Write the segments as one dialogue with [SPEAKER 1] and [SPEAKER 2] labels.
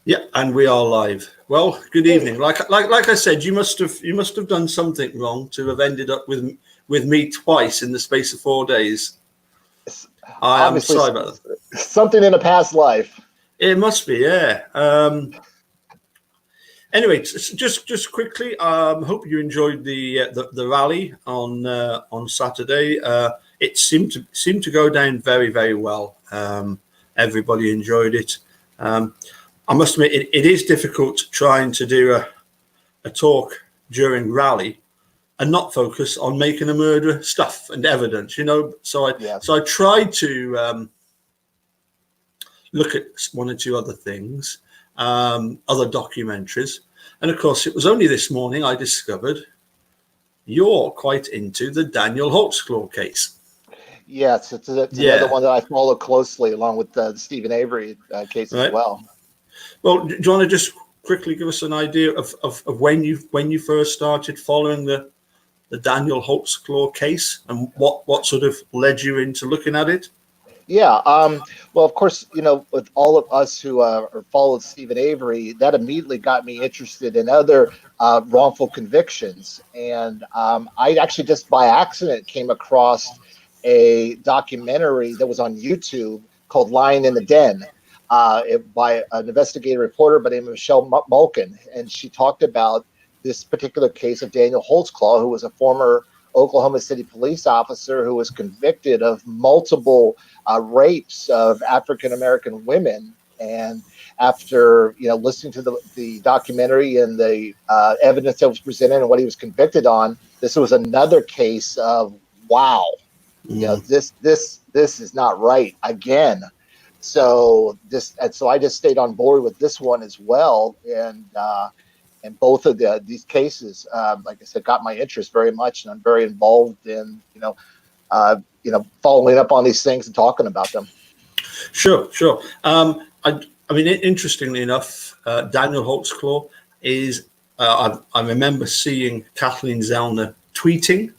[SPEAKER 1] Yeah, and we are live. Well, good evening. Like I said, you must have done something wrong to have ended up with me twice in the space of 4 days. I am
[SPEAKER 2] Obviously,
[SPEAKER 1] sorry about that.
[SPEAKER 2] something in a past life.
[SPEAKER 1] It must be, yeah. Anyway, just quickly, hope you enjoyed the rally on Saturday. It seemed to go down very, very well. Everybody enjoyed it. I must admit, it is difficult trying to do a talk during rally and not focus on making a murder stuff and evidence, So I
[SPEAKER 2] Yes.
[SPEAKER 1] so I tried to look at one or two other things, other documentaries, and of course, it was only this morning I discovered you're quite into the Daniel Holtzclaw case.
[SPEAKER 2] Yes, it's another one that I follow closely, along with the Stephen Avery case as well.
[SPEAKER 1] Well, do you want to just quickly give us an idea of when you first started following the Daniel Holtzclaw case and what sort of led you into looking at it?
[SPEAKER 2] Yeah. Well, of course, with all of us who followed Stephen Avery, that immediately got me interested in other wrongful convictions. And I actually just by accident came across a documentary that was on YouTube called Lying in the Den by an investigative reporter by the name of Michelle Malkin. And she talked about this particular case of Daniel Holtzclaw, who was a former Oklahoma City police officer who was convicted of multiple rapes of African American women. And after listening to the documentary and the evidence that was presented and what he was convicted on, this was another case of wow, this is not right again. So I just stayed on board with this one as well, and both of these cases, like I said, got my interest very much, and I'm very involved in following up on these things and talking about them.
[SPEAKER 1] Sure. I mean, interestingly enough, Daniel Holtzclaw is. I remember seeing Kathleen Zellner tweeting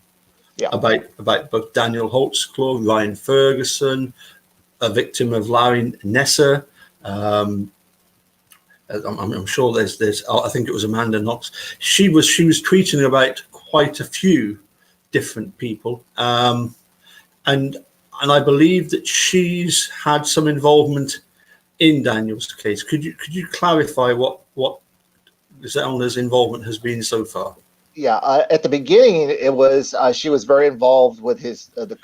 [SPEAKER 1] about both Daniel Holtzclaw, Ryan Ferguson, a victim of Larry Nesser. I'm sure there's. I think it was Amanda Knox. She was tweeting about quite a few different people, and I believe that she's had some involvement in Daniel's case. Could you clarify what Zellner's involvement has been so far?
[SPEAKER 2] Yeah, at the beginning, it was she was very involved with his the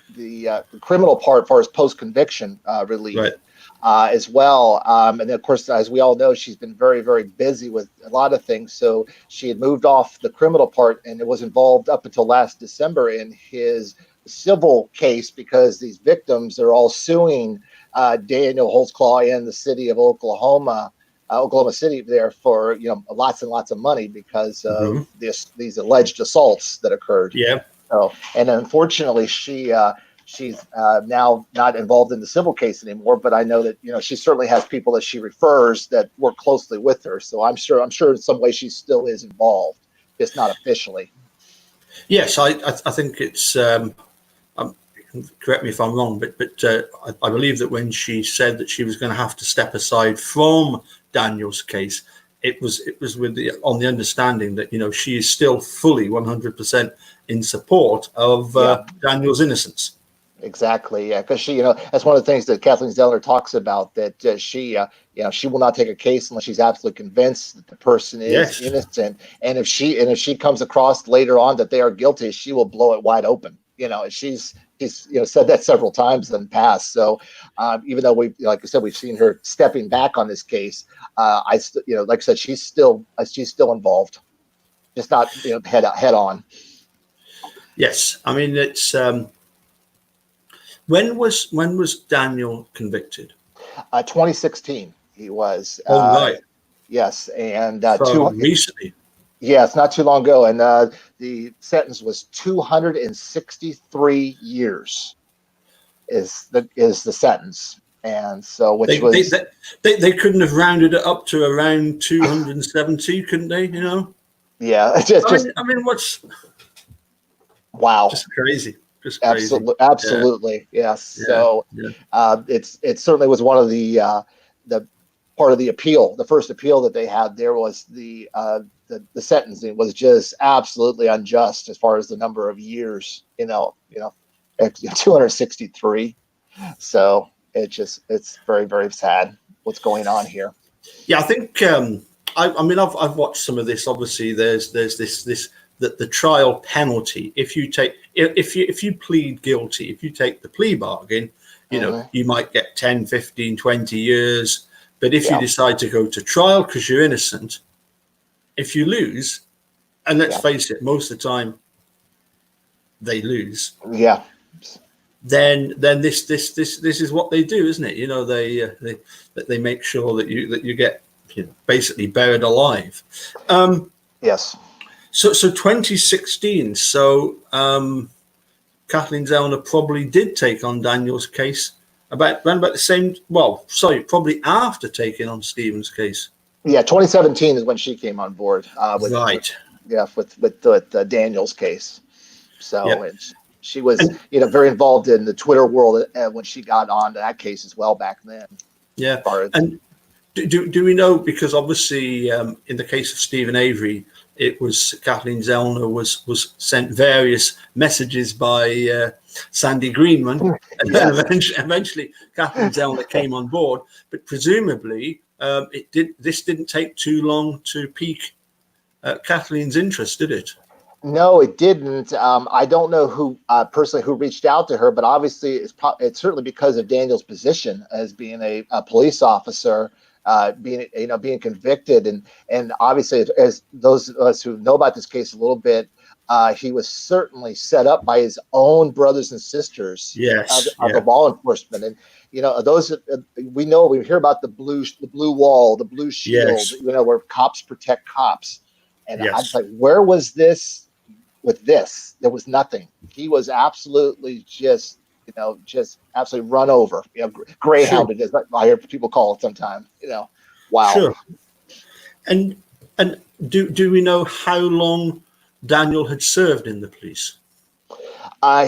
[SPEAKER 2] criminal part for his post conviction relief.
[SPEAKER 1] Right.
[SPEAKER 2] As well. And of course, as we all know, she's been very, very busy with a lot of things. So she had moved off the criminal part and it was involved up until last December in his civil case because these victims are all suing Daniel Holtzclaw and the city of Oklahoma City there for lots and lots of money because of these alleged assaults that occurred.
[SPEAKER 1] Yeah.
[SPEAKER 2] So, and unfortunately, she's now not involved in the civil case anymore, but I know that she certainly has people that she refers that work closely with her. So I'm sure in some way she still is involved, just not officially.
[SPEAKER 1] Yes, I think it's. Correct me if I'm wrong, but I believe that when she said that she was going to have to step aside from Daniel's case, it was on the understanding that she is still fully 100% in support of Daniel's innocence.
[SPEAKER 2] Exactly, yeah, because she, that's one of the things that Kathleen Zellner talks about, that she will not take a case unless she's absolutely convinced that the person is innocent, and if she comes across later on that they are guilty, she will blow it wide open. She's said that several times in the past. So even though like I said, we've seen her stepping back on this case, like I said, she's still involved, just not head on.
[SPEAKER 1] Yes, I mean it's. When was Daniel convicted?
[SPEAKER 2] 2016 he was.
[SPEAKER 1] Oh, right.
[SPEAKER 2] Yes, and
[SPEAKER 1] recently.
[SPEAKER 2] Yes, not too long ago, and the sentence was 263 years. Is the sentence, and so they
[SPEAKER 1] couldn't have rounded it up to around 270, couldn't they?
[SPEAKER 2] Yeah,
[SPEAKER 1] I mean, what's
[SPEAKER 2] wow,
[SPEAKER 1] just crazy. Just
[SPEAKER 2] crazy. Absolutely, yes. So it certainly was one of the part of the appeal. The first appeal that they had there was the sentencing was just absolutely unjust as far as the number of years. 263. So it's very, very sad what's going on here.
[SPEAKER 1] Yeah, I think I mean I've watched some of this. Obviously, there's this that the trial penalty. If you plead guilty, if you take the plea bargain, you might get 10, 15, 20 years. But if you decide to go to trial because you're innocent, if you lose, and let's face it, most of the time they lose.
[SPEAKER 2] Yeah.
[SPEAKER 1] Then this is what they do, isn't it? They make sure that you get basically buried alive.
[SPEAKER 2] Yes.
[SPEAKER 1] So 2016. So Kathleen Zellner probably did take on Daniel's case around about the same. Well, sorry, probably after taking on Stephen's case.
[SPEAKER 2] Yeah, 2017 is when she came on board. With Daniel's case. So she was very involved in the Twitter world when she got on to that case as well back then.
[SPEAKER 1] Yeah, and do we know, because obviously in the case of Stephen Avery, it was Kathleen Zellner was sent various messages by Sandy Greenman, and then eventually Kathleen Zellner came on board. But presumably, this didn't take too long to pique Kathleen's interest, did it?
[SPEAKER 2] No, it didn't. I don't know who personally who reached out to her, but obviously it's certainly because of Daniel's position as being a police officer. Being convicted, and obviously, as those of us who know about this case a little bit, he was certainly set up by his own brothers and sisters of the law enforcement. And those we hear about the blue wall, the blue shield, where cops protect cops. And I was like, where was this with this? There was nothing. He was absolutely just absolutely run over, greyhounded, as I hear people call it sometimes, wow.
[SPEAKER 1] Sure. And do we know how long Daniel had served in the police?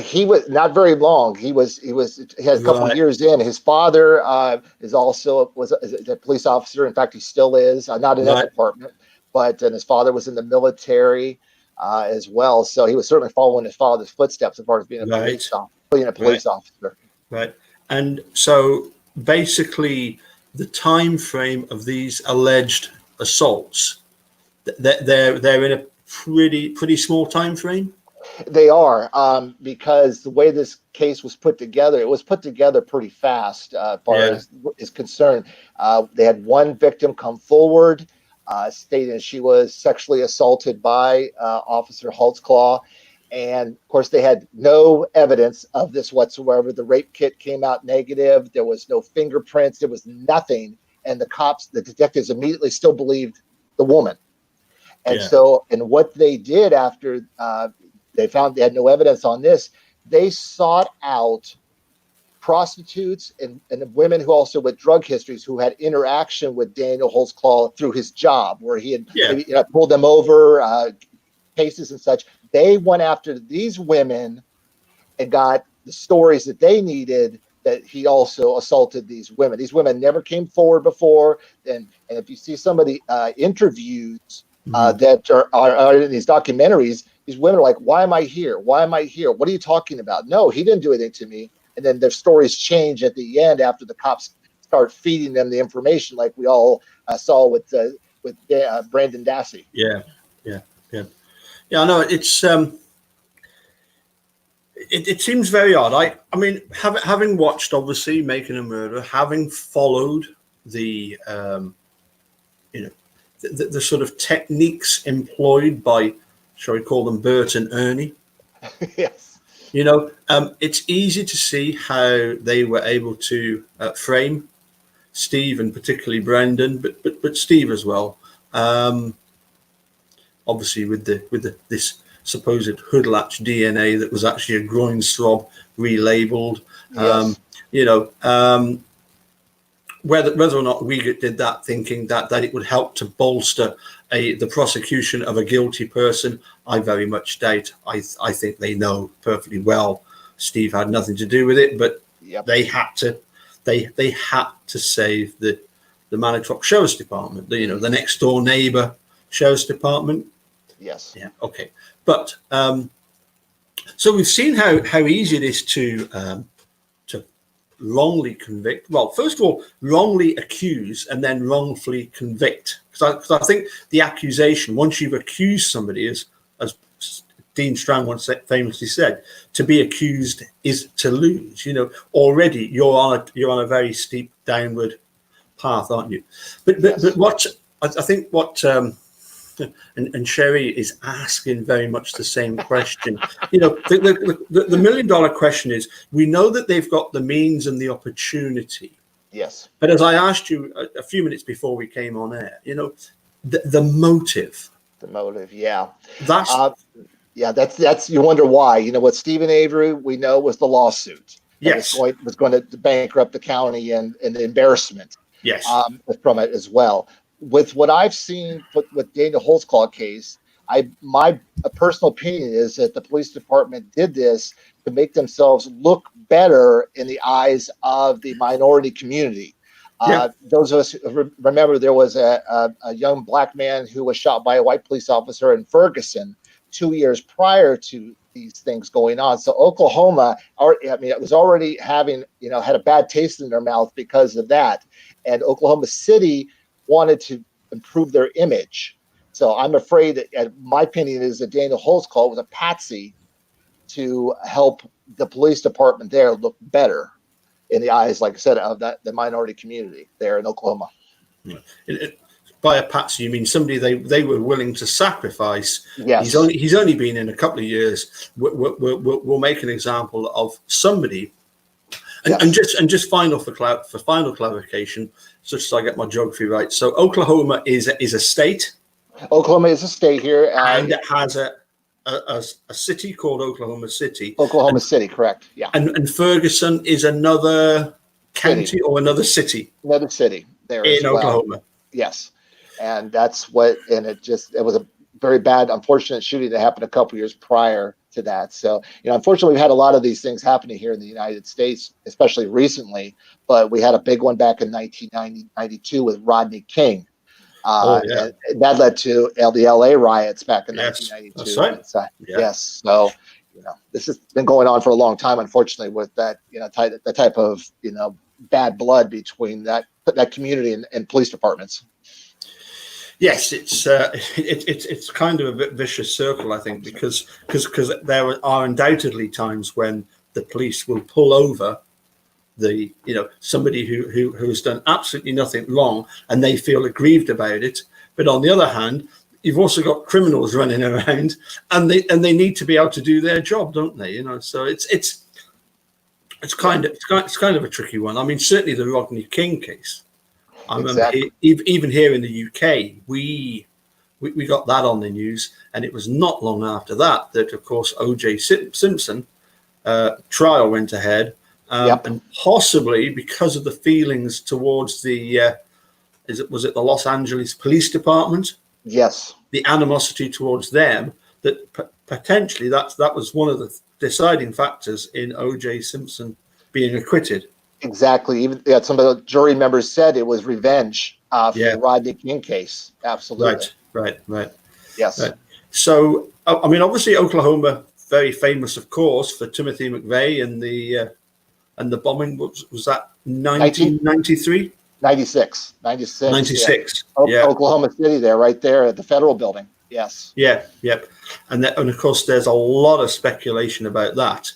[SPEAKER 2] He was not very long. He had a couple of years in. His father was a police officer. In fact, he still is, not in that department, and his father was in the military as well. So he was certainly following his father's footsteps as far as being a police officer.
[SPEAKER 1] Right. And so basically the time frame of these alleged assaults, they're in a pretty small time frame.
[SPEAKER 2] They are, because the way this case was put together, it was put together pretty fast as far as is concerned. They had one victim come forward stating she was sexually assaulted by Officer Holtzclaw. And of course, they had no evidence of this whatsoever. The rape kit came out negative. There was no fingerprints. There was nothing. And the detectives immediately still believed the woman. And and what they did after they found they had no evidence on this, they sought out prostitutes and women who also with drug histories who had interaction with Daniel Holtzclaw through his job, where he had maybe, pulled them over, cases and such. They went after these women and got the stories that they needed, that he also assaulted these women. These women never came forward before. And if you see some of the interviews that are in these documentaries, these women are like, why am I here? Why am I here? What are you talking about? No, he didn't do anything to me. And then their stories change at the end after the cops start feeding them the information, like we all saw with Brandon Dassey.
[SPEAKER 1] Yeah. I know it's it seems very odd. I mean, having watched obviously Making a Murderer, having followed the the sort of techniques employed by, shall we call them, Bert and Ernie.
[SPEAKER 2] Yes.
[SPEAKER 1] It's easy to see how they were able to frame Steve, and particularly Brendan, but Steve as well. Obviously, with this supposed hoodlatch DNA that was actually a groin swab relabeled. Whether or not Wiegert did that thinking that it would help to bolster the prosecution of a guilty person, I very much doubt. I think they know perfectly well Steve had nothing to do with it, but they had to save the the Manitowoc Sheriff's Department, the next door neighbor Sheriff's Department.
[SPEAKER 2] Yes.
[SPEAKER 1] Yeah. Okay. But so we've seen how easy it is to wrongly convict. Well, first of all, wrongly accuse and then wrongfully convict. Because I think the accusation, once you've accused somebody, as Dean Strang once famously said, to be accused is to lose. Already you're on a very steep downward path, aren't you? But what I think what and Sherry is asking very much the same question. The $1 million question is: we know that they've got the means and the opportunity.
[SPEAKER 2] Yes.
[SPEAKER 1] But as I asked you a few minutes before we came on air, the motive.
[SPEAKER 2] The motive, yeah.
[SPEAKER 1] That's
[SPEAKER 2] you wonder why. What Stephen Avery, we know, was the lawsuit.
[SPEAKER 1] Yes.
[SPEAKER 2] Was going to bankrupt the county and the embarrassment.
[SPEAKER 1] Yes.
[SPEAKER 2] From it as well. With what I've seen with Daniel Holtzclaw case, my personal opinion is that the police department did this to make themselves look better in the eyes of the minority community. Those of us who remember, there was a young black man who was shot by a white police officer in Ferguson 2 years prior to these things going on. So Oklahoma, it was already having, had a bad taste in their mouth because of that. And Oklahoma City wanted to improve their image. So I'm afraid that, my opinion is that Daniel Holtzclaw was a patsy to help the police department there look better in the eyes, like I said, of the minority community there in Oklahoma.
[SPEAKER 1] By a patsy, you mean somebody they were willing to sacrifice.
[SPEAKER 2] Yes.
[SPEAKER 1] He's only been in a couple of years. We'll make an example of somebody. And just final for final clarification, such as I get my geography right. So Oklahoma is a state.
[SPEAKER 2] Oklahoma is a state here,
[SPEAKER 1] and it has a city called Oklahoma City.
[SPEAKER 2] Oklahoma City, correct? Yeah.
[SPEAKER 1] And Ferguson is another county or another city.
[SPEAKER 2] Another city there
[SPEAKER 1] in Oklahoma.
[SPEAKER 2] Yes, and that's what. And it was a very bad, unfortunate shooting that happened a couple years prior to that. So, unfortunately, we've had a lot of these things happening here in the United States, especially recently. But we had a big one back in 1992 with Rodney King. And that led to the LA riots back in 1992.
[SPEAKER 1] That's right.
[SPEAKER 2] Yes. So, this has been going on for a long time, unfortunately, with that, the type of, bad blood between that community and police departments.
[SPEAKER 1] Yes, it's kind of a bit vicious circle, I think, because there are undoubtedly times when the police will pull over somebody who has done absolutely nothing wrong and they feel aggrieved about it. But on the other hand, you've also got criminals running around and they need to be able to do their job, don't they? So it's kind of a tricky one. I mean, certainly the Rodney King case. I remember even here in the UK, we got that on the news, and it was not long after that, of course, O.J. Simpson trial went ahead, and possibly because of the feelings towards the was it the Los Angeles Police Department?
[SPEAKER 2] Yes,
[SPEAKER 1] the animosity towards them, that potentially that was one of the deciding factors in O.J. Simpson being acquitted.
[SPEAKER 2] Exactly. Even some of the jury members said it was revenge for the Rodney King case. Absolutely.
[SPEAKER 1] Right.
[SPEAKER 2] Yes.
[SPEAKER 1] Right. So, I mean, obviously, Oklahoma, very famous, of course, for Timothy McVeigh and the bombing. Was that 1993?
[SPEAKER 2] 96.
[SPEAKER 1] 96.
[SPEAKER 2] Yeah. Oklahoma City, right there at the federal building. Yes.
[SPEAKER 1] Yeah. Yep. And of course, there's a lot of speculation about that.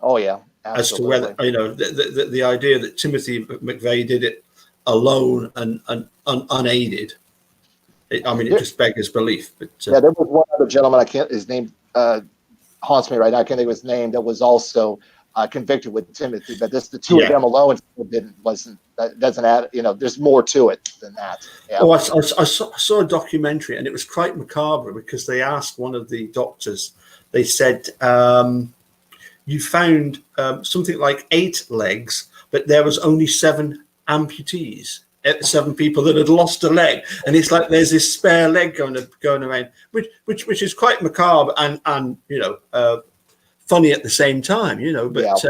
[SPEAKER 2] Oh yeah. Absolutely.
[SPEAKER 1] As to whether the idea that Timothy McVeigh did it alone and unaided. It just beggars belief. But
[SPEAKER 2] there was one other gentleman. His name haunts me right now. I can't think of his name. That was also convicted with Timothy. But the two of them alone doesn't add. There's more to it than that. Yeah.
[SPEAKER 1] Oh, I saw a documentary, and it was quite macabre because they asked one of the doctors. They said, you found something like 8 legs, but there was only 7 amputees, 7 people that had lost a leg, and it's like there's this spare leg going around, which is quite macabre and funny at the same time, But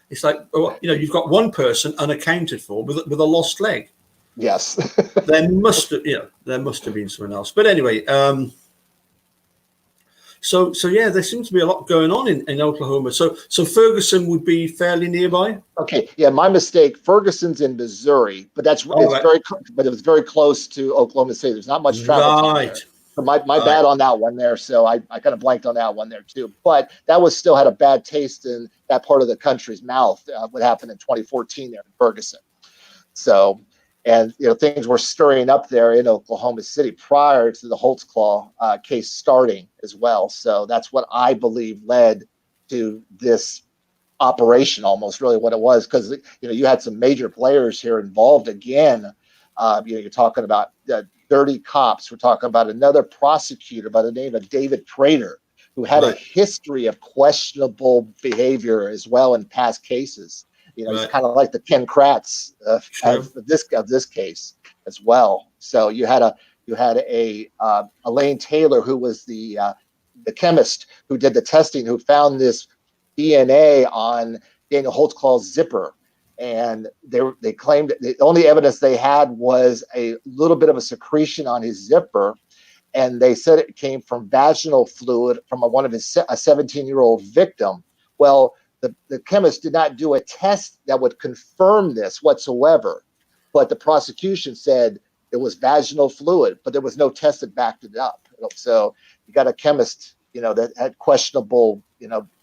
[SPEAKER 1] it's like you've got one person unaccounted for with a lost leg.
[SPEAKER 2] Yes.
[SPEAKER 1] There must have been someone else. But anyway, so yeah, there seems to be a lot going on in Oklahoma. So Ferguson would be fairly nearby.
[SPEAKER 2] Okay, yeah, my mistake. Ferguson's in Missouri, but
[SPEAKER 1] Oh, right.
[SPEAKER 2] but it was very close to Oklahoma City. There's not much travel time
[SPEAKER 1] Right.
[SPEAKER 2] there. So my
[SPEAKER 1] Right.
[SPEAKER 2] bad on that one there. So I kind of blanked on that one there too. But that was still had a bad taste in that part of the country's mouth. What happened in 2014 there in Ferguson. So, and things were stirring up there in Oklahoma City prior to the Holtzclaw case starting as well. So that's what I believe led to this operation, almost really what it was, because you had some major players here involved again. You're talking about dirty cops. We're talking about another prosecutor by the name of David Prater, who had a history of questionable behavior as well in past cases. He's kind of like the Ken Kratz of this case as well. So you had a Elaine Taylor, who was the chemist who did the testing, who found this DNA on Daniel Holtzclaw's zipper, and they claimed that the only evidence they had was a little bit of a secretion on his zipper, and they said it came from vaginal fluid from a 17-year-old victim. Well, the chemist did not do a test that would confirm this whatsoever, but the prosecution said it was vaginal fluid, but there was no test that backed it up. So you got a chemist, that had questionable,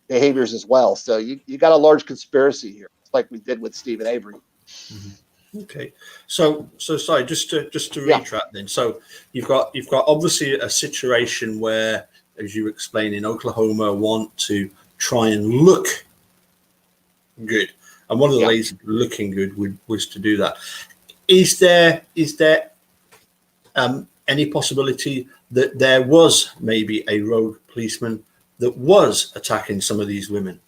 [SPEAKER 2] behaviors as well. So you got a large conspiracy here, like we did with Stephen Avery.
[SPEAKER 1] Mm-hmm. Okay, so sorry, just to retract then. So you've got obviously a situation where, as you explained, in Oklahoma, want to try and look good, and one of the ways of looking good was to do that. Is there any possibility that there was maybe a rogue policeman that was attacking some of these women?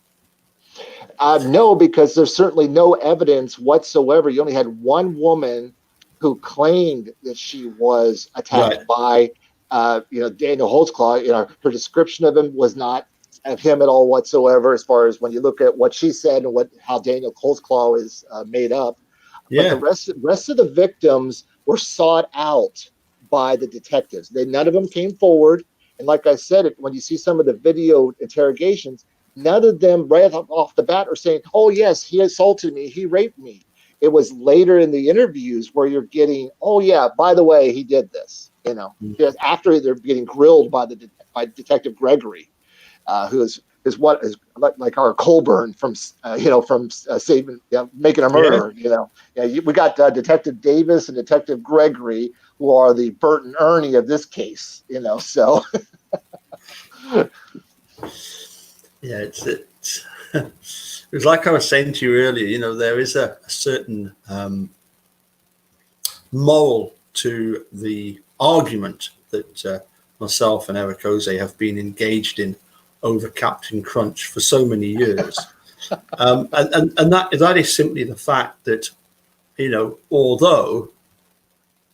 [SPEAKER 2] No, because there's certainly no evidence whatsoever. You only had one woman who claimed that she was attacked by, Daniel Holtzclaw. Her description of him was not of him at all whatsoever, as far as when you look at what she said and how Daniel Holtzclaw is made up. Yeah. But the rest of the victims were sought out by the detectives. None of them came forward. And like I said, when you see some of the video interrogations, none of them right off the bat are saying, oh, yes, he assaulted me, he raped me. It was later in the interviews where you're getting, oh, yeah, by the way, he did this, just after they're getting grilled by Detective Gregory, who is like our Colburn from saving, making a murder. We got Detective Davis and Detective Gregory, who are the Bert and Ernie of this case. So.
[SPEAKER 1] Yeah, it was like I was saying to you earlier. There is a certain moral to the argument that myself and Eric Ose have been engaged in over Captain Crunch for so many years, and that is simply the fact that although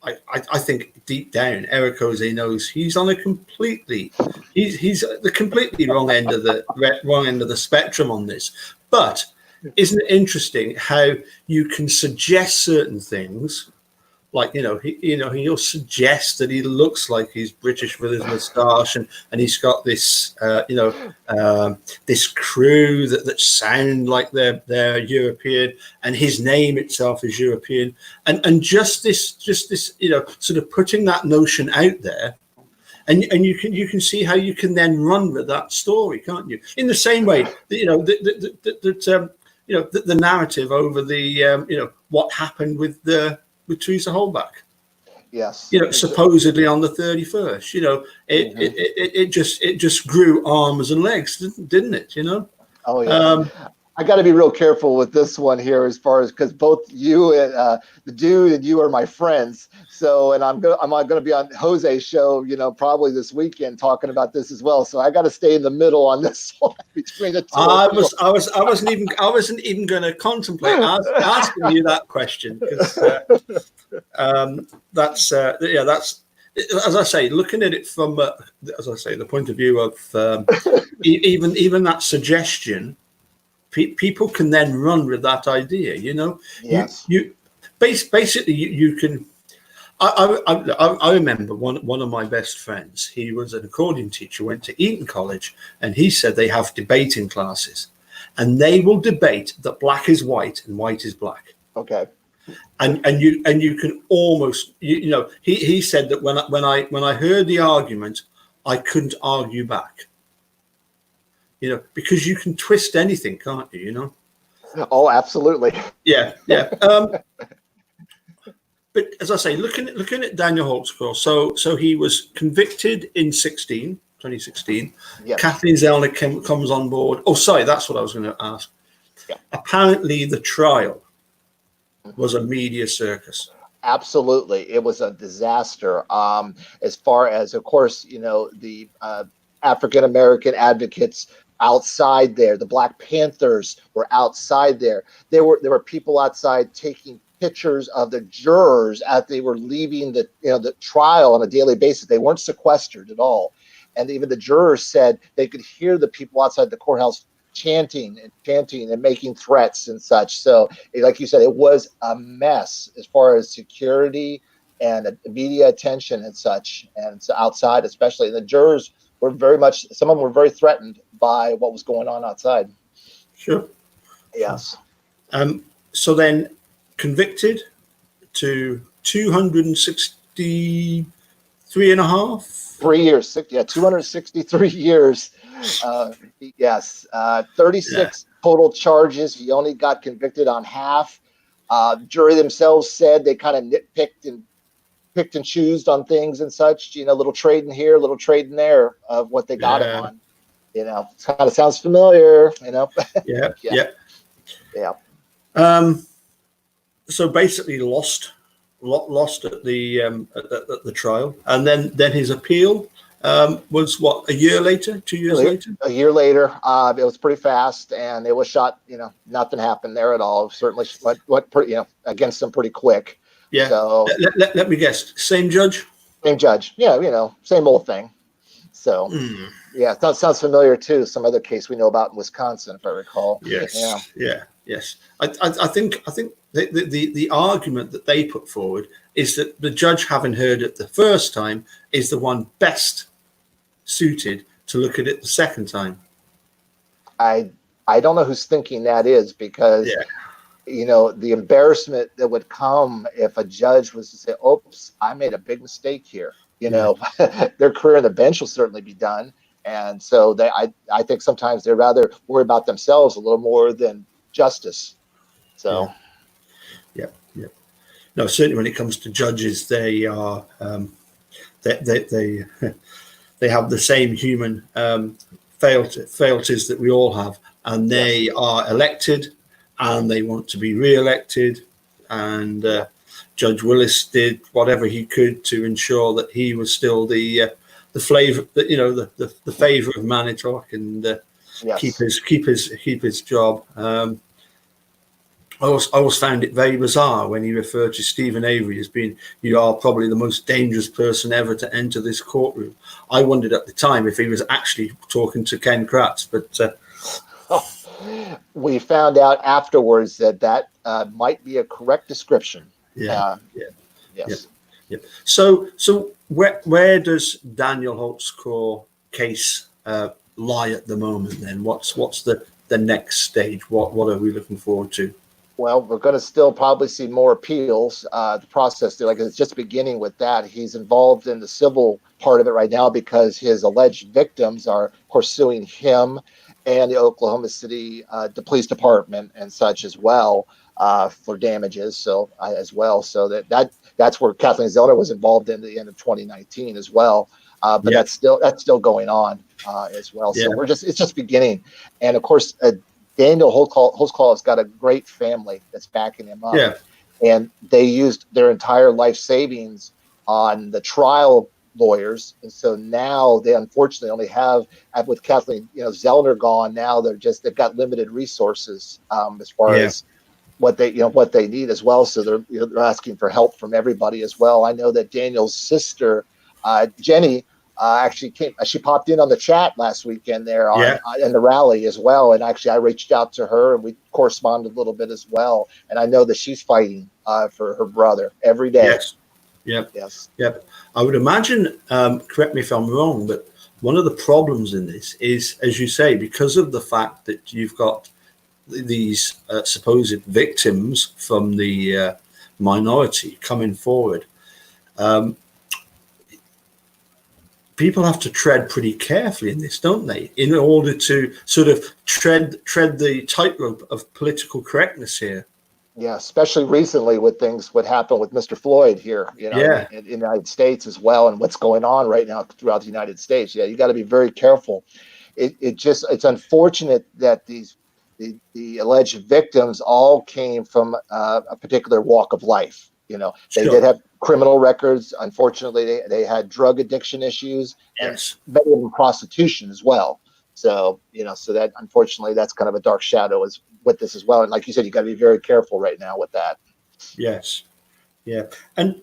[SPEAKER 1] I think deep down Eric Ose knows he's on he's at the completely wrong end of the spectrum on this. But isn't it interesting how you can suggest certain things, like he'll suggest that he looks like he's British with his moustache, and he's got this this crew that sound like they're European, and his name itself is European, and just this sort of putting that notion out there. And you can see how you can then run with that story, can't you? In the same way that the narrative over the what happened with Teresa Holbach.
[SPEAKER 2] Yes.
[SPEAKER 1] Supposedly on the 31st. It just grew arms and legs, didn't it?
[SPEAKER 2] Oh yeah. I got to be real careful with this one here, as far as, because both you and the dude and you are my friends. So, and I'm going to be on Jose's show, probably this weekend, talking about this as well. So I got to stay in the middle on this one between the two.
[SPEAKER 1] I wasn't even going to contemplate asking you that question, because that's as I say, looking at it from the point of view of even that suggestion. People can then run with that idea,
[SPEAKER 2] Yes.
[SPEAKER 1] basically, you can. I remember one of my best friends. He was an accordion teacher, went to Eton College, and he said they have debating classes, and they will debate that black is white and white is black.
[SPEAKER 2] Okay.
[SPEAKER 1] And you can almost he said that when I heard the argument, I couldn't argue back. Because you can twist anything, can't you?
[SPEAKER 2] Oh, absolutely.
[SPEAKER 1] Yeah. But as I say, looking at Daniel Holtzclaw, so he was convicted in 2016.
[SPEAKER 2] Yes.
[SPEAKER 1] Kathleen Zellner comes on board. Oh, sorry, that's what I was going to ask.
[SPEAKER 2] Yeah.
[SPEAKER 1] Apparently, the trial was a media circus.
[SPEAKER 2] Absolutely, it was a disaster. As far as, of course, the African American advocates outside there, the Black Panthers were outside there. There were people outside taking pictures of the jurors as they were leaving the trial on a daily basis. They weren't sequestered at all, and even the jurors said they could hear the people outside the courthouse chanting and making threats and such. So, like you said, it was a mess as far as security and media attention and such, and so outside especially. And the jurors were some of them were very threatened by what was going on outside.
[SPEAKER 1] Sure.
[SPEAKER 2] Yes.
[SPEAKER 1] So then convicted to 263 and a half?
[SPEAKER 2] 3 years, 263 years. Yes. 36 total charges. He only got convicted on half. Jury themselves said they kind of picked and choosed on things and such, little trading here, little trading there of what they got him on. It kind of sounds familiar,
[SPEAKER 1] Yeah. So basically lost at the trial, and then his appeal was what, a year later, 2 years later?
[SPEAKER 2] A year later. It was pretty fast, and it was shot. Nothing happened there at all. Certainly went pretty, against them pretty quick.
[SPEAKER 1] Yeah.
[SPEAKER 2] So
[SPEAKER 1] let me guess. Same judge.
[SPEAKER 2] Same judge. Yeah. Same old thing. So yeah, that sounds familiar too. Some other case we know about in Wisconsin, if I recall.
[SPEAKER 1] Yes. Yeah. Yes. I think the argument that they put forward is that the judge, having heard it the first time, is the one best suited to look at it the second time.
[SPEAKER 2] I don't know who's thinking that is, because the embarrassment that would come if a judge was to say, "Oops, I made a big mistake here." Their career on the bench will certainly be done, and so I think sometimes they rather worry about themselves a little more than justice. So,
[SPEAKER 1] yeah. No, certainly when it comes to judges, they are they have the same human frailties that we all have, and they are elected, and they want to be re-elected, and Judge Willis did whatever he could to ensure that he was still the flavor, the favor of Manitowoc, and keep his job. I always found it very bizarre when he referred to Stephen Avery as being, "You are probably the most dangerous person ever to enter this courtroom." I wondered at the time if he was actually talking to Ken Kratz, but
[SPEAKER 2] we found out afterwards that might be a correct description.
[SPEAKER 1] Yes. Yeah. So where does Daniel Holtzclaw case lie at the moment? Then what's the next stage? What are we looking forward to?
[SPEAKER 2] Well, we're going to still probably see more appeals. The process, like it's just beginning with that. He's involved in the civil part of it right now because his alleged victims are, of course, suing him and the Oklahoma City the police department and such as well for damages. So as well, so that's where Kathleen Zellner was involved in the end of 2019 as well. But that's still going on as well. So it's just beginning, and of course. Daniel Holtzclaw has got a great family that's backing him up. Yeah. And they used their entire life savings on the trial lawyers. And so now they unfortunately only have, with Kathleen Zellner gone, now they've got limited resources as far as what they need as well. So they're asking for help from everybody as well. I know that Daniel's sister, Jenny, actually came. She popped in on the chat last weekend there
[SPEAKER 1] Yeah.
[SPEAKER 2] in the rally as well. And actually, I reached out to her and we corresponded a little bit as well. And I know that she's fighting for her brother every day.
[SPEAKER 1] Yes. Yep.
[SPEAKER 2] Yes.
[SPEAKER 1] Yep. I would imagine, correct me if I'm wrong, but one of the problems in this is, as you say, because of the fact that you've got these supposed victims from the minority coming forward, people have to tread pretty carefully in this, don't they, in order to sort of tread the tightrope of political correctness here.
[SPEAKER 2] Yeah, especially recently with what happened with Mr. Floyd here, in the United States as well, and what's going on right now throughout the United States. Yeah, you got to be very careful. It's unfortunate that the alleged victims all came from a particular walk of life. They did have criminal records. Unfortunately, they had drug addiction issues, and many of them prostitution as well. So, so that unfortunately, that's kind of a dark shadow with this as well. And like you said, you got to be very careful right now with that.
[SPEAKER 1] Yes. Yeah. And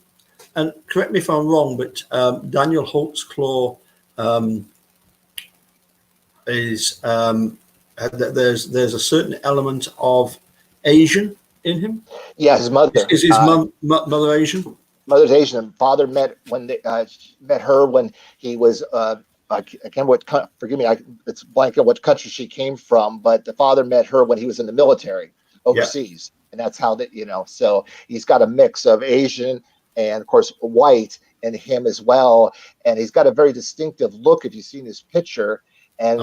[SPEAKER 1] correct me if I'm wrong, but Daniel Holtzclaw is there's a certain element of Asian in him.
[SPEAKER 2] Yeah, his mother.
[SPEAKER 1] Is his mother Asian?
[SPEAKER 2] Mother's Asian. Father met her when he was I can't forgive me. It's blank on what country she came from, but the father met her when he was in the military overseas, and that's how that So he's got a mix of Asian and, of course, white in him as well, and he's got a very distinctive look. If you've seen his picture, and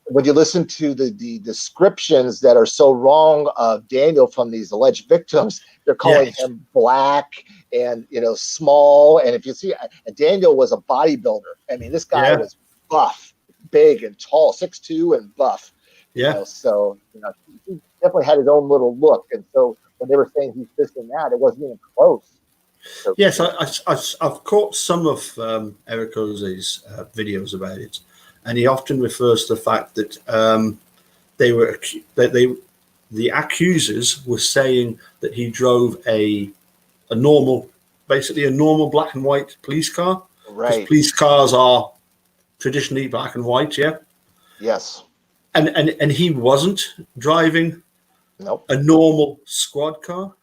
[SPEAKER 2] when you listen to the descriptions that are so wrong of Daniel from these alleged victims, they're calling him black and small. And if you see, Daniel was a bodybuilder. I mean, this guy was buff, big and tall, 6'2" and buff. So he definitely had his own little look. And so when they were saying he's this and that, it wasn't even close. So,
[SPEAKER 1] yes, I've caught some of Eric Jose's videos about it, and he often refers to the fact that the accusers were saying that he drove a normal, basically a normal black and white police car.
[SPEAKER 2] Right.
[SPEAKER 1] Because police cars are traditionally black and white,
[SPEAKER 2] Yes.
[SPEAKER 1] And he wasn't driving a normal squad car.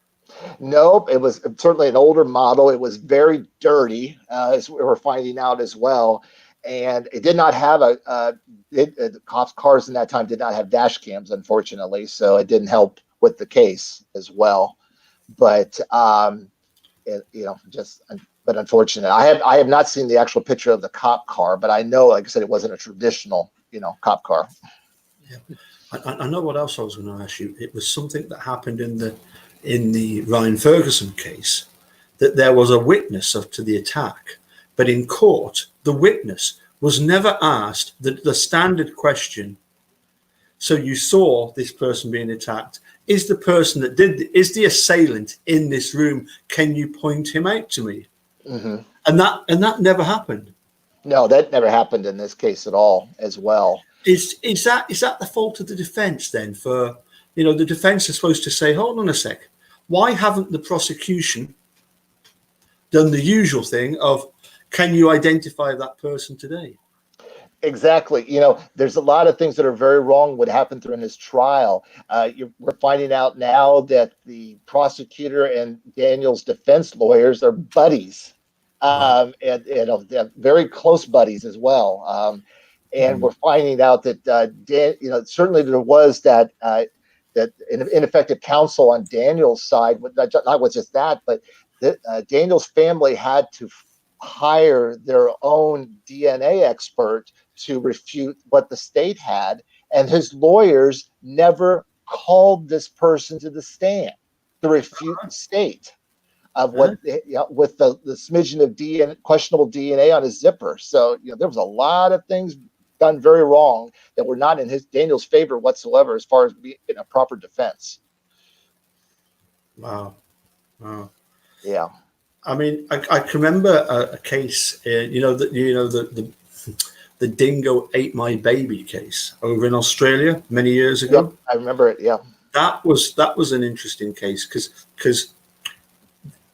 [SPEAKER 2] Nope, it was certainly an older model. It was very dirty, as we were finding out as well. And it did not have the cops' cars in that time did not have dash cams, unfortunately. So it didn't help with the case as well. But but unfortunate. I have not seen the actual picture of the cop car, but I know, like I said, it wasn't a traditional, cop car.
[SPEAKER 1] Yeah, I know what else I was going to ask you. It was something that happened in the Ryan Ferguson case, that there was a witness to the attack, but in court, the witness was never asked the standard question. So you saw this person being attacked. Is the person that is the assailant in this room? Can you point him out to me?
[SPEAKER 2] Mm-hmm.
[SPEAKER 1] And that never happened.
[SPEAKER 2] No, that never happened in this case at all as well.
[SPEAKER 1] Is that the fault of the defense then? For the defense is supposed to say, hold on a sec, why haven't the prosecution done the usual thing of, can you identify that person today?
[SPEAKER 2] Exactly. There's a lot of things that are very wrong what happened during this trial. We're finding out now that the prosecutor and Daniel's defense lawyers are buddies, and they're very close buddies as well. And we're finding out that certainly there was that ineffective counsel on Daniel's side. Not with just that, but Daniel's family had to hire their own DNA expert to refute what the state had, and his lawyers never called this person to the stand to refute the state of what with the smidgen of DNA, questionable DNA on his zipper. So there was a lot of things done very wrong that were not in Daniel's favor whatsoever as far as being a proper defense.
[SPEAKER 1] Wow.
[SPEAKER 2] Yeah.
[SPEAKER 1] I mean, I can remember a case, the dingo ate my baby case over in Australia many years ago.
[SPEAKER 2] Yep, I remember it. Yeah,
[SPEAKER 1] that was an interesting case because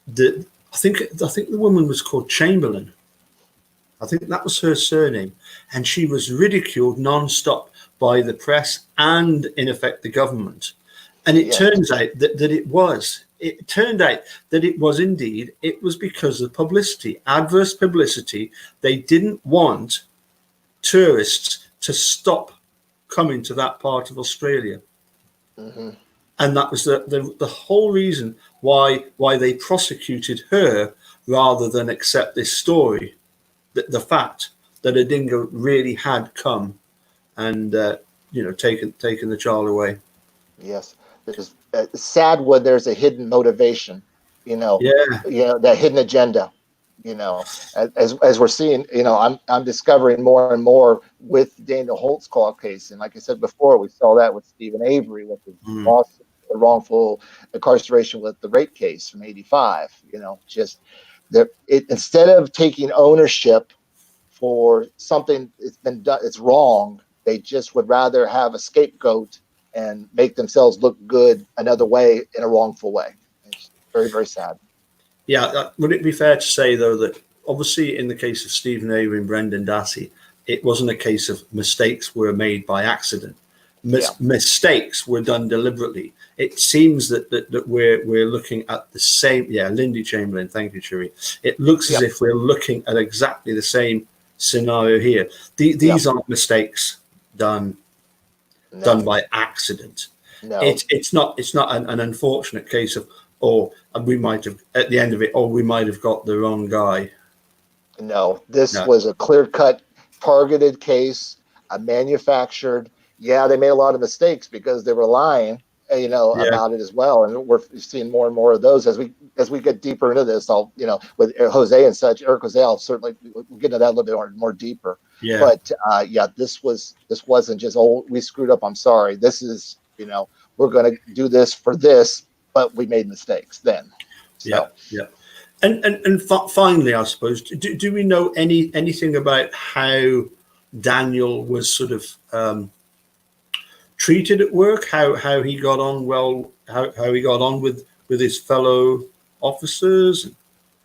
[SPEAKER 1] I think the woman was called Chamberlain. I think that was her surname, and she was ridiculed non-stop by the press and, in effect, the government. And it turns out it turned out that it was because of publicity, adverse publicity. They didn't want tourists to stop coming to that part of Australia.
[SPEAKER 2] Mm-hmm.
[SPEAKER 1] And that was the whole reason why they prosecuted her rather than accept this story, the fact that a dingo really had come and taken the child away.
[SPEAKER 2] Yes, it's sad when there's a hidden motivation,
[SPEAKER 1] Yeah,
[SPEAKER 2] that hidden agenda. As we're seeing, I'm discovering more and more with Daniel Holtzclaw case, and like I said before, we saw that with Stephen Avery with the lawsuit, the wrongful incarceration with the rape case from '85. Just that instead of taking ownership for something that's been done, it's wrong. They just would rather have a scapegoat and make themselves look good another way in a wrongful way. It's very, very sad.
[SPEAKER 1] yeah. Would it be fair to say though that obviously in the case of Stephen Avery and Brendan Dassey, it wasn't a case of mistakes were made by accident. Mistakes were done deliberately. It seems that we're looking at the same. Yeah, Lindy Chamberlain. Thank you, Cherie. It looks as if we're looking at exactly the same scenario here. These aren't mistakes done by accident.
[SPEAKER 2] No.
[SPEAKER 1] It's not an unfortunate case of we might have at the end of it, we might have got the wrong guy.
[SPEAKER 2] No, this was a clear-cut, targeted case, manufactured. Yeah, they made a lot of mistakes because they were lying, about it as well. And we're seeing more and more of those as we get deeper into this. I'll, with Jose and such, Eric Jose, I'll certainly we'll get into that a little bit more deeper.
[SPEAKER 1] Yeah.
[SPEAKER 2] But this wasn't just, we screwed up, I'm sorry. This is, we're going to do this for this, but we made mistakes then. So.
[SPEAKER 1] Yeah. And finally, I suppose, do we know anything about how Daniel was sort of treated at work? How he got on how he got on with his fellow officers?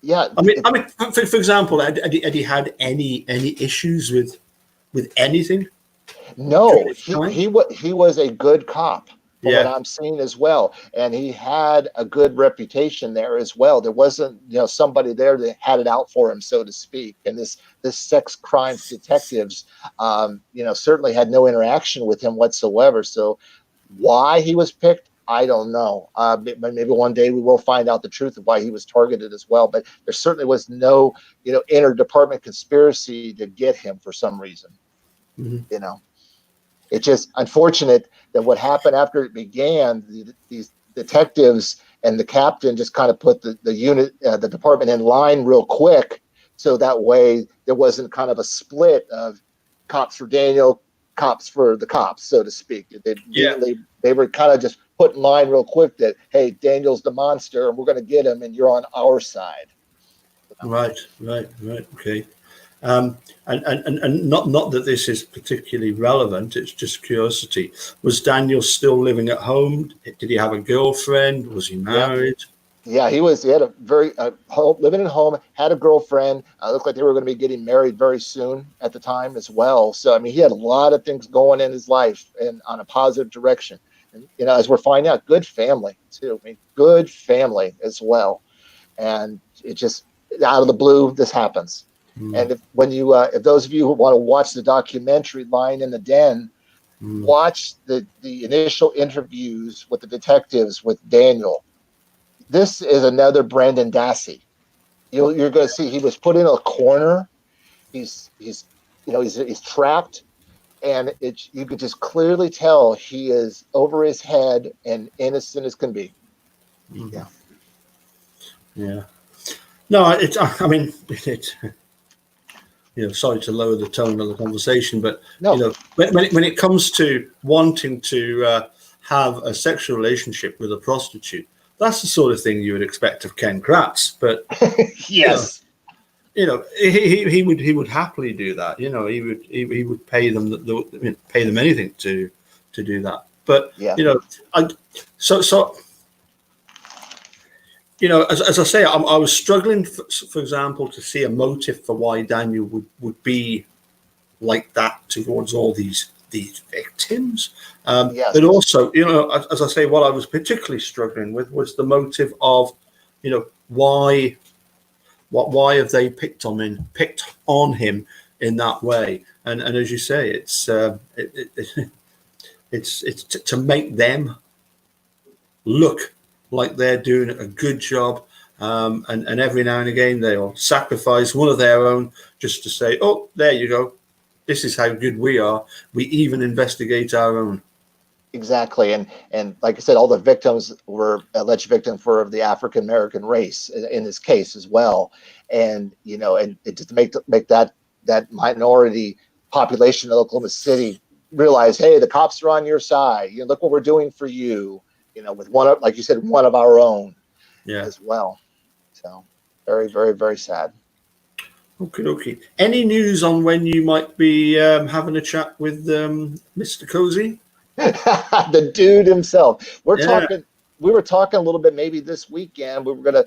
[SPEAKER 2] Yeah,
[SPEAKER 1] I mean, for example, had he had any issues with anything?
[SPEAKER 2] No, he was a good cop. From what I'm seeing as well, and he had a good reputation there as well. There wasn't, somebody there that had it out for him, so to speak. And this sex crimes detectives, certainly had no interaction with him whatsoever. So, why he was picked, I don't know. Maybe one day we will find out the truth of why he was targeted as well. But there certainly was no, inter-department conspiracy to get him for some reason. Mm-hmm. It's just unfortunate that what happened after it began, these detectives and the captain just kind of put the unit, the department in line real quick. So that way there wasn't kind of a split of cops for Daniel, cops for the cops, so to speak. They were kind of just put in line real quick that, hey, Daniel's the monster and we're going to get him and you're on our side.
[SPEAKER 1] Right. Okay. And not that this is particularly relevant, it's just curiosity. Was Daniel still living at home? Did he have a girlfriend? Was he married?
[SPEAKER 2] Yeah, he had a very living at home, had a girlfriend. Looked like they were going to be getting married very soon at the time as well. So, I mean, he had a lot of things going in his life and on a positive direction. And, as we're finding out, good family too. I mean, good family as well. And it just, out of the blue, this happens. And if those of you who want to watch the documentary Lying in the Den, watch the initial interviews with the detectives with Daniel. This is another Brendan Dassey. You're going to see he was put in a corner. He's trapped, and you could just clearly tell he is over his head and innocent as can be.
[SPEAKER 1] Yeah. No, sorry to lower the tone of the conversation, but when it comes to wanting to have a sexual relationship with a prostitute, that's the sort of thing you would expect of Ken Kratz. But
[SPEAKER 2] yes,
[SPEAKER 1] he would happily do that. He would pay them anything to do that. But so as I say, I was struggling, for example, to see a motive for why Daniel would be like that towards all these victims.
[SPEAKER 2] Yes.
[SPEAKER 1] But also, as I say, what I was particularly struggling with was the motive of, why have they picked on him in that way? And as you say, it's to make them look like they're doing a good job. And every now and again they'll sacrifice one of their own just to say, oh, there you go. This is how good we are. We even investigate our own.
[SPEAKER 2] Exactly, and like I said, all the victims were alleged victims for the African American race in this case as well, and and it just make that minority population of Oklahoma City realize, hey, the cops are on your side. Look what we're doing for you. With one of, like you said, one of our own, as well. So very, very, very sad.
[SPEAKER 1] Okay. Any news on when you might be having a chat with Mr. Cozy?
[SPEAKER 2] The dude himself. We were talking a little bit maybe this weekend. We're gonna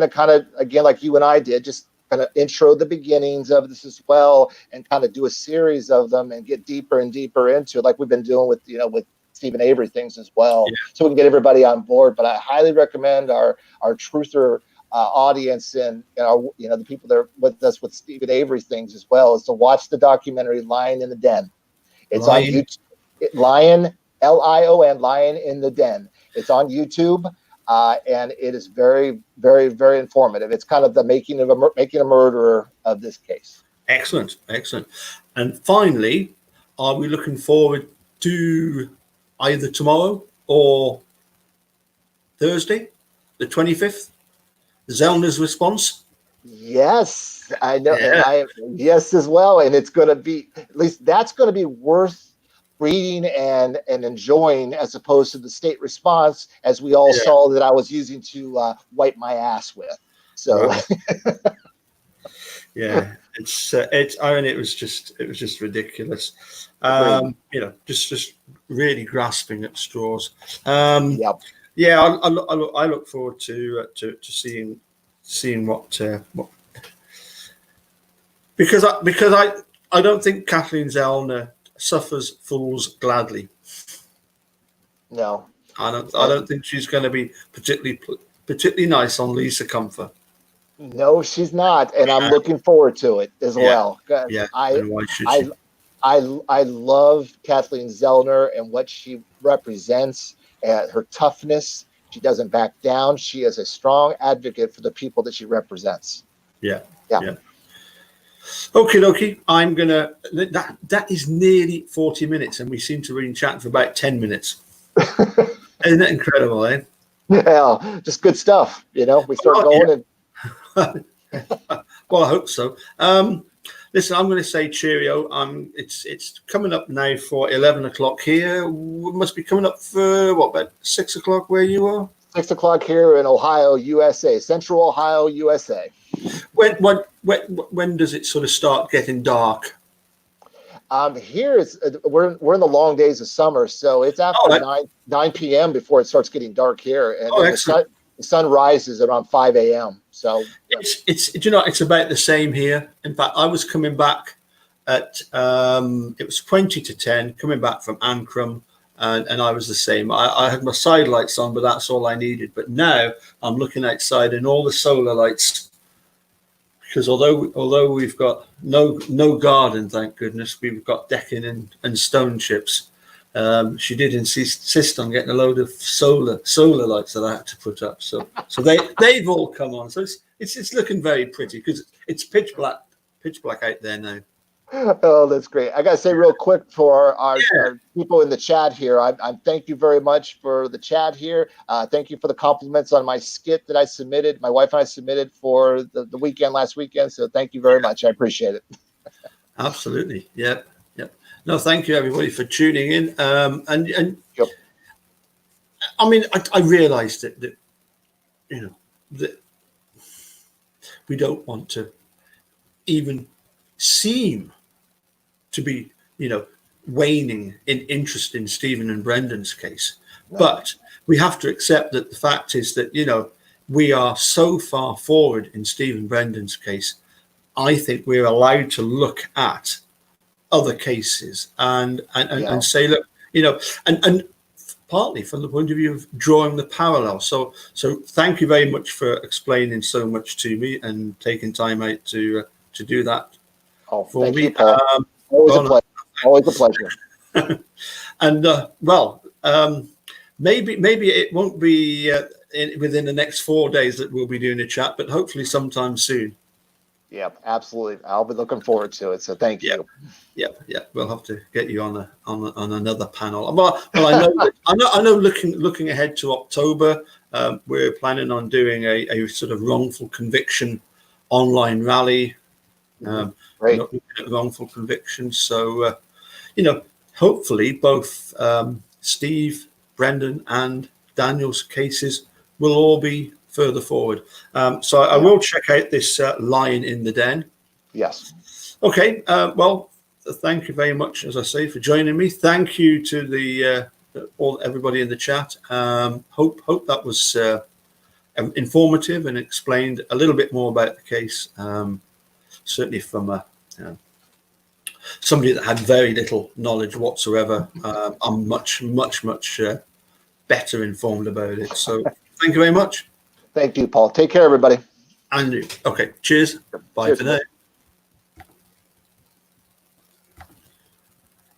[SPEAKER 2] kind of, again, like you and I did, just kind of intro the beginnings of this as well, and kind of do a series of them and get deeper and deeper into it, like we've been doing with with Stephen Avery things as well, so we can get everybody on board. But I highly recommend our truther audience and our, the people that are with us with Stephen Avery things as well, is to watch the documentary Lion in the Den. It's on YouTube. Lion, Lion, Lion in the Den. It's on YouTube, and it is very, very, very informative. It's kind of the making a murderer of this case.
[SPEAKER 1] Excellent. And finally, are we looking forward to either tomorrow or Thursday, the 25th, Zellner's response?
[SPEAKER 2] Yes, I know. Yeah. And yes as well. And it's going to be, at least that's going to be worth reading and enjoying, as opposed to the state response, as we all saw that I was using to wipe my ass with. So
[SPEAKER 1] right. It was just ridiculous. Just really grasping at straws. I look forward to seeing what because I don't think Kathleen Zellner suffers fools gladly.
[SPEAKER 2] No,
[SPEAKER 1] I don't think she's going to be particularly nice on Lisa Comfort.
[SPEAKER 2] No, she's not, and I'm looking forward to it as well.
[SPEAKER 1] Yeah, why should she?
[SPEAKER 2] I love Kathleen Zellner and what she represents, her toughness. She doesn't back down. She is a strong advocate for the people that she represents.
[SPEAKER 1] Yeah. Okay. I'm gonna. That is nearly 40 minutes, and we seem to have been chatting for about 10 minutes. Isn't that incredible, eh?
[SPEAKER 2] Yeah, just good stuff. We start going and.
[SPEAKER 1] Well, I hope so. Listen, I'm going to say cheerio. It's coming up now for 11 o'clock here. We must be coming up for about 6 o'clock where you are. 6
[SPEAKER 2] o'clock here in Ohio, USA, Central Ohio, USA.
[SPEAKER 1] When does it sort of start getting dark?
[SPEAKER 2] Here we're in the long days of summer, so it's after 9 p.m. before it starts getting dark here, and the sun rises around 5 a.m. So
[SPEAKER 1] it's about the same here. In fact, I was coming back at it was 20 to 10 coming back from Ancrum, and I was the same. I had my side lights on, but that's all I needed. But now I'm looking outside and all the solar lights, because although we've got no garden, thank goodness, we've got decking and stone chips. She did insist on getting a load of solar lights that I had to put up. So they've all come on. So it's looking very pretty, because it's pitch black out there now.
[SPEAKER 2] Oh, that's great. I got to say real quick for our people in the chat here, I thank you very much for the chat here. Thank you for the compliments on my skit that I submitted. My wife and I submitted for the last weekend. So thank you very much. I appreciate it.
[SPEAKER 1] Absolutely. Yep. No, thank you everybody for tuning in. And I mean, I realized that that we don't want to even seem to be, waning in interest in Stephen and Brendan's case. No. But we have to accept that the fact is that, we are so far forward in Stephen Brendan's case, I think we're allowed to look at other cases and say, look, and partly from the point of view of drawing the parallel. So thank you very much for explaining so much to me and taking time out to do that.
[SPEAKER 2] Oh, thank you, Paul. Always a pleasure. Always a pleasure.
[SPEAKER 1] And maybe it won't be within the next 4 days that we'll be doing a chat, but hopefully sometime soon.
[SPEAKER 2] Yeah, absolutely. I'll be looking forward to it. So thank you.
[SPEAKER 1] Yeah. We'll have to get you on another panel. Well, I know. Looking ahead to October, we're planning on doing a sort of wrongful conviction online rally.
[SPEAKER 2] Great.
[SPEAKER 1] Looking at wrongful convictions. So, hopefully both Steve, Brendan, and Daniel's cases will all be further forward. So I will check out this Lion in the Den.
[SPEAKER 2] Yes.
[SPEAKER 1] Okay. Well, thank you very much, as I say, for joining me. Thank you to everybody in the chat. Hope that was informative and explained a little bit more about the case. Certainly from somebody that had very little knowledge whatsoever. I'm much better informed about it. So thank you very much.
[SPEAKER 2] Thank you, Paul. Take care, everybody.
[SPEAKER 1] And okay, cheers. Bye for now.